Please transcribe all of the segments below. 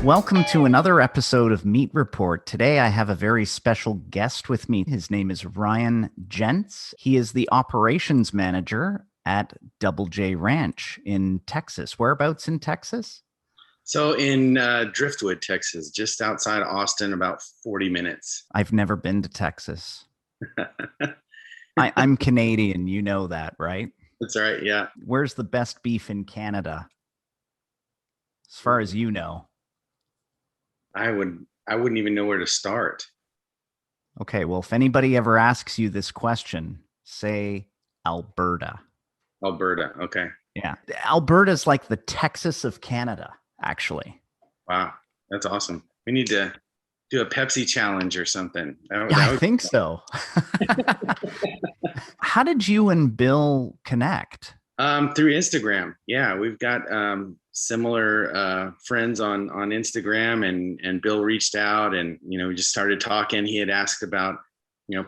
Welcome to another episode of Meat Report. Today I have a very special guest with me. His name is Ryan Jentsch. He is the operations manager at Double J Ranch in Texas. Whereabouts in Texas? So in Driftwood, Texas, just outside Austin, about 40 minutes. I've never been to Texas. I'm Canadian. You know that, right? That's right. Yeah. Where's the best beef in Canada? As far as you know. I wouldn't even know where to start. Okay, well, if anybody ever asks you this question, say Alberta. Alberta. Okay. Yeah. Alberta's like the Texas of Canada, actually. Wow. That's awesome. We need to do a Pepsi challenge or something. I think so. How did you and Bill connect? Through Instagram. Yeah, we've got similar friends on Instagram, and Bill reached out, and we just started talking. He had asked about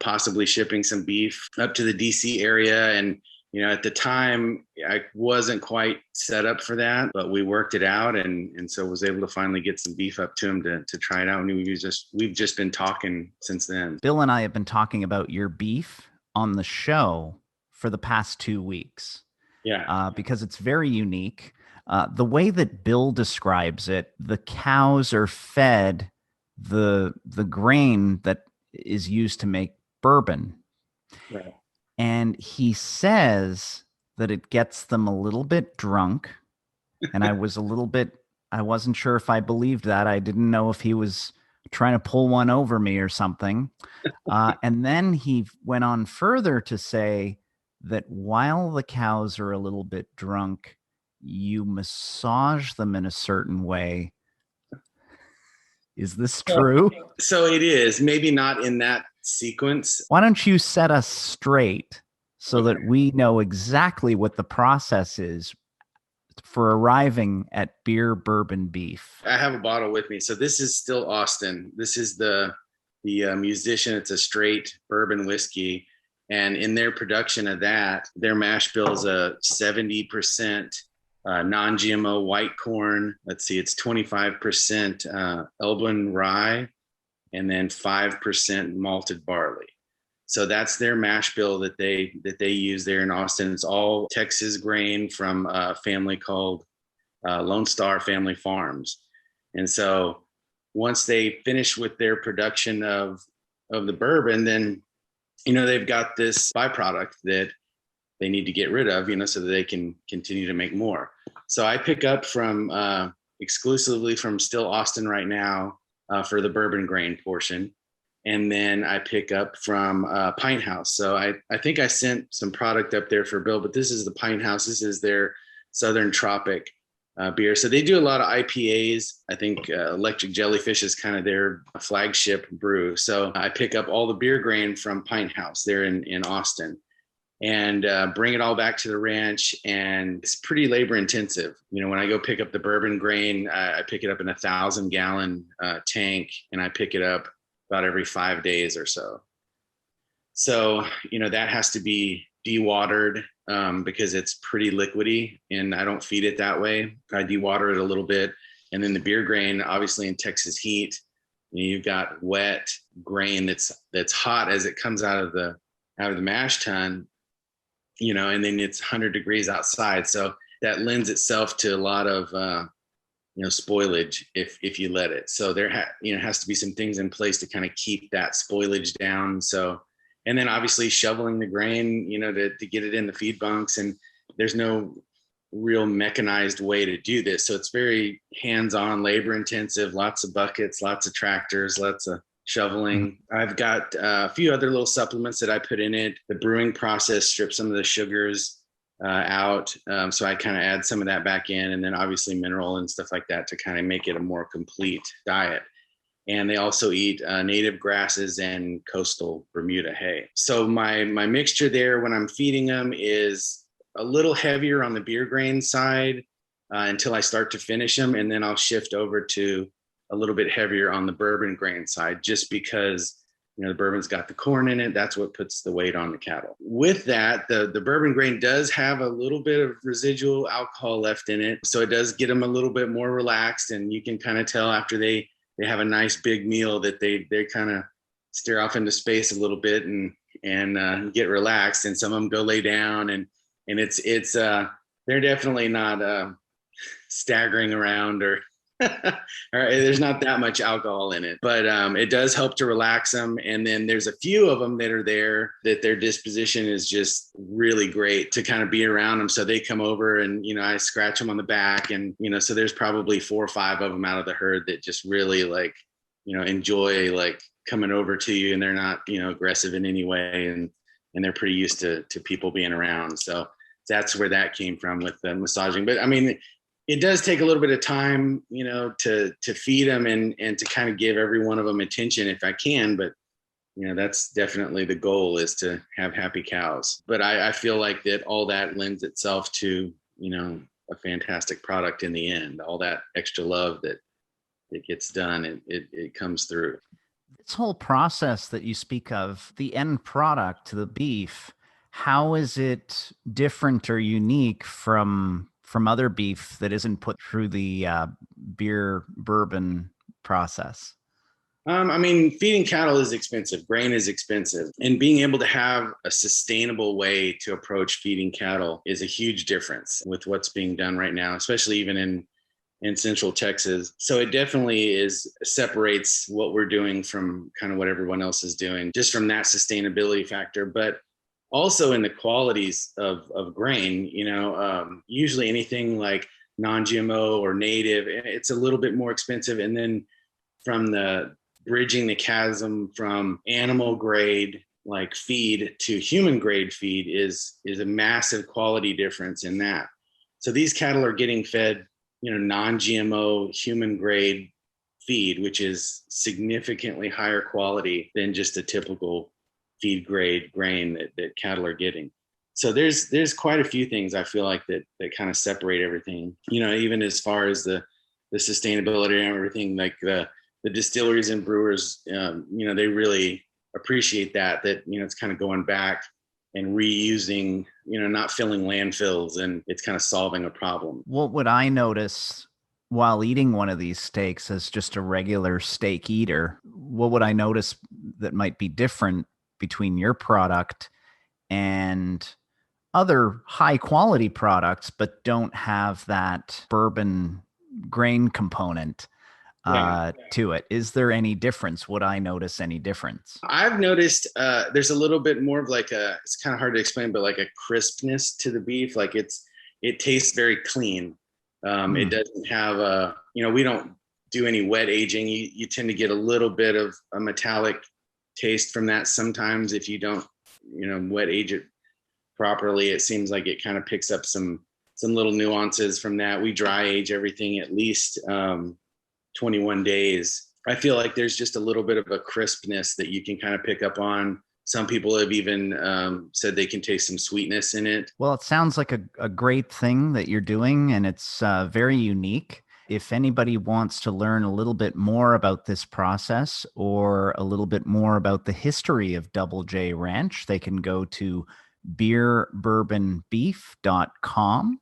possibly shipping some beef up to the DC area, and at the time I wasn't quite set up for that, but we worked it out, and so was able to finally get some beef up to him to try it out. And we've just been talking since then. Bill and I have been talking about your beef on the show for the past 2 weeks. Yeah. Because it's very unique. The way that Bill describes it, the cows are fed the grain that is used to make bourbon. Right. And he says that it gets them a little bit drunk. And I wasn't sure if I believed that. I didn't know if he was trying to pull one over me or something. And then he went on further to say that while the cows are a little bit drunk, you massage them in a certain way. Is this true? So it is, maybe not in that sequence. Why don't you set us straight so that we know exactly what the process is for arriving at BeerBourbonBeef? I have a bottle with me. So this is still Austin. This is the musician. It's a straight bourbon whiskey. And in their production of that, their mash bill is a 70% non-GMO white corn. Let's see, it's 25% Elbin rye, and then 5% malted barley. So that's their mash bill that they use there in Austin. It's all Texas grain from a family called Lone Star Family Farms. And so once they finish with their production of the bourbon, then they've got this byproduct that they need to get rid of, so that they can continue to make more. So I pick up from exclusively from still Austin right now for the bourbon grain portion. And then I pick up from Pint House. So I think I sent some product up there for Bill, but this is the Pint House. This is their Southern Tropic beer. So they do a lot of IPAs. I think Electric Jellyfish is kind of their flagship brew. So I pick up all the beer grain from Pint House there in Austin, and bring it all back to the ranch. And it's pretty labor intensive. When I go pick up the bourbon grain, I pick it up in 1,000-gallon tank, and I pick it up about every 5 days or so. So, that has to be dewatered because it's pretty liquidy, and I don't feed it that way. I dewater it a little bit. And then the beer grain, obviously in Texas heat, you've got wet grain that's hot as it comes out of the mash tun, and then it's 100 degrees outside. So that lends itself to a lot of, spoilage if you let it. So there has to be some things in place to kind of keep that spoilage down. So, and then obviously shoveling the grain, to get it in the feed bunks. And there's no real mechanized way to do this. So it's very hands-on, labor intensive, lots of buckets, lots of tractors, lots of shoveling. I've got a few other little supplements that I put in it. The brewing process strips some of the sugars out. So I kind of add some of that back in, and then obviously mineral and stuff like that to kind of make it a more complete diet. And they also eat native grasses and coastal Bermuda hay. So my mixture there when I'm feeding them is a little heavier on the beer grain side until I start to finish them. And then I'll shift over to a little bit heavier on the bourbon grain side, just because the bourbon's got the corn in it. That's what puts the weight on the cattle. With that, the bourbon grain does have a little bit of residual alcohol left in it. So it does get them a little bit more relaxed. And you can kind of tell after they have a nice big meal that they kind of stare off into space a little bit and get relaxed. And some of them go lay down and it's they're definitely not staggering around or there's not that much alcohol in it, but it does help to relax them. And then there's a few of them that are there that their disposition is just really great to kind of be around them. So they come over and, I scratch them on the back and, so there's probably 4 or 5 of them out of the herd that just really like, enjoy like coming over to you, and they're not, aggressive in any way. And they're pretty used to people being around. So that's where that came from with the massaging. But I mean, it does take a little bit of time, to feed them and to kind of give every one of them attention if I can. But, that's definitely the goal, is to have happy cows. But I feel like that all that lends itself to, a fantastic product in the end. All that extra love that gets done, it comes through. This whole process that you speak of, the end product, the beef, how is it different or unique from other beef that isn't put through the beer bourbon process? I mean, feeding cattle is expensive. Grain is expensive. And being able to have a sustainable way to approach feeding cattle is a huge difference with what's being done right now, especially even in Central Texas. So it definitely separates what we're doing from kind of what everyone else is doing, just from that sustainability factor. But also in the qualities of grain, usually anything like non-GMO or native, it's a little bit more expensive. And then from the bridging the chasm from animal grade like feed to human grade feed is a massive quality difference in that. So these cattle are getting fed, non-GMO human grade feed, which is significantly higher quality than just a typical feed grade grain that cattle are getting. So there's quite a few things I feel like that kind of separate everything, even as far as the sustainability and everything, like the distilleries and brewers, they really appreciate that it's kind of going back and reusing, not filling landfills, and it's kind of solving a problem. What would I notice while eating one of these steaks as just a regular steak eater? What would I notice that might be different between your product and other high quality products, but don't have that bourbon grain component to it? Is there any difference? Would I notice any difference? I've noticed there's a little bit more of like it's kind of hard to explain, but like a crispness to the beef. Like it tastes very clean. It doesn't have we don't do any wet aging. You tend to get a little bit of a metallic taste from that sometimes if you don't, wet age it properly. It seems like it kind of picks up some little nuances from that. We dry age everything at least 21 days. I feel like there's just a little bit of a crispness that you can kind of pick up on. Some people have even said they can taste some sweetness in it. Well, it sounds like a great thing that you're doing, and it's very unique. If anybody wants to learn a little bit more about this process or a little bit more about the history of Double J Ranch, they can go to BeerBourbonBeef.com.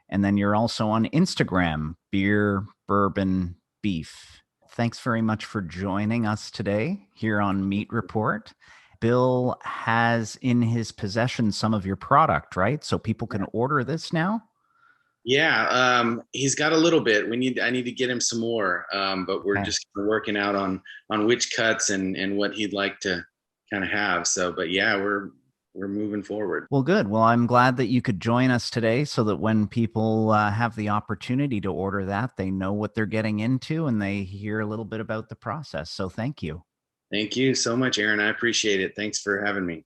And then you're also on Instagram, BeerBourbonBeef. Thanks very much for joining us today here on Meat Report. Bill has in his possession some of your product, right? So people can order this now? Yeah, he's got a little bit. I need to get him some more, but we're just working out on which cuts and what he'd like to kind of have. So, but yeah, we're moving forward. Well, good. Well, I'm glad that you could join us today so that when people have the opportunity to order that, they know what they're getting into and they hear a little bit about the process. So thank you. Thank you so much, Aaron. I appreciate it. Thanks for having me.